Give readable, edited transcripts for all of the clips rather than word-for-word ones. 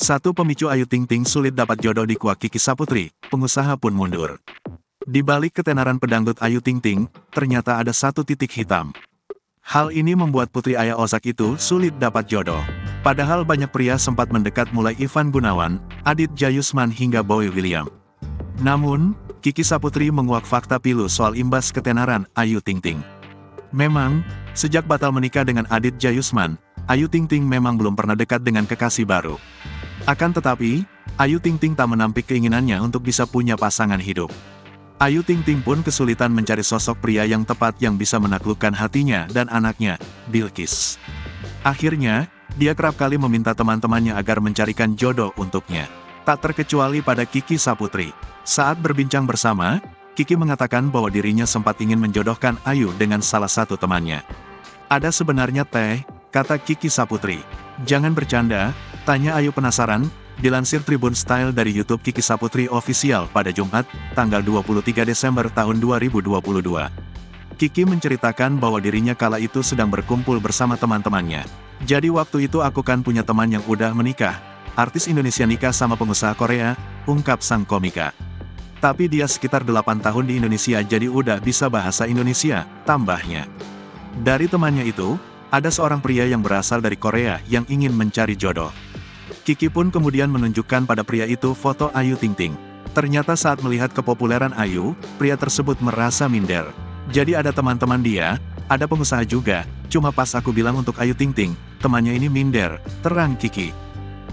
Satu pemicu Ayu Ting Ting sulit dapat jodoh di kuak Kiki Saputri, pengusaha pun mundur. Di balik ketenaran pedangdut Ayu Ting Ting, ternyata ada satu titik hitam. Hal ini membuat Putri Aya Ozak itu sulit dapat jodoh. Padahal banyak pria sempat mendekat mulai Ivan Gunawan, Adit Jayusman hingga Boy William. Namun, Kiki Saputri menguak fakta pilu soal imbas ketenaran Ayu Ting Ting. Memang, sejak batal menikah dengan Adit Jayusman, Ayu Ting Ting memang belum pernah dekat dengan kekasih baru. Akan tetapi, Ayu Ting Ting tak menampik keinginannya untuk bisa punya pasangan hidup. Ayu Ting Ting pun kesulitan mencari sosok pria yang tepat yang bisa menaklukkan hatinya dan anaknya, Bilqis. Akhirnya, dia kerap kali meminta teman-temannya agar mencarikan jodoh untuknya. Tak terkecuali pada Kiki Saputri. Saat berbincang bersama, Kiki mengatakan bahwa dirinya sempat ingin menjodohkan Ayu dengan salah satu temannya. Ada sebenarnya teh, kata Kiki Saputri. Jangan bercanda, tanya Ayu penasaran. Dilansir Tribun Style dari YouTube Kiki Saputri Official pada Jumat, tanggal 23 Desember tahun 2022. Kiki menceritakan bahwa dirinya kala itu sedang berkumpul bersama teman-temannya. Jadi waktu itu aku kan punya teman yang udah menikah. Artis Indonesia nikah sama pengusaha Korea, ungkap sang komika. Tapi dia sekitar 8 tahun di Indonesia jadi udah bisa bahasa Indonesia, tambahnya. Dari temannya itu, ada seorang pria yang berasal dari Korea yang ingin mencari jodoh. Kiki pun kemudian menunjukkan pada pria itu foto Ayu Ting Ting. Ternyata saat melihat kepopuleran Ayu, pria tersebut merasa minder. Jadi ada teman-teman dia, ada pengusaha juga, cuma pas aku bilang untuk Ayu Ting Ting, temannya ini minder, terang Kiki.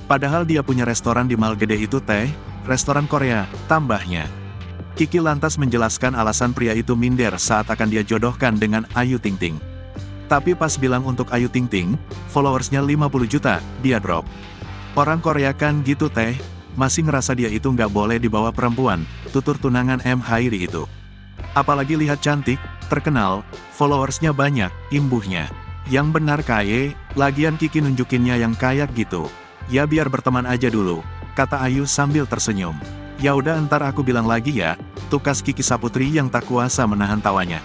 Padahal dia punya restoran di Mall Gede itu teh, restoran Korea, tambahnya. Kiki lantas menjelaskan alasan pria itu minder saat akan dia jodohkan dengan Ayu Ting Ting. Tapi pas bilang untuk Ayu Ting Ting, followersnya 50 juta, dia drop. Orang Korea kan gitu teh, masih ngerasa dia itu nggak boleh dibawa perempuan, tutur tunangan M. Hairi itu. Apalagi lihat cantik, terkenal, followersnya banyak, imbuhnya. Yang benar kaye, lagian Kiki nunjukinnya yang kayak gitu. Ya biar berteman aja dulu, kata Ayu sambil tersenyum. Ya udah ntar aku bilang lagi ya, tukas Kiki Saputri yang tak kuasa menahan tawanya.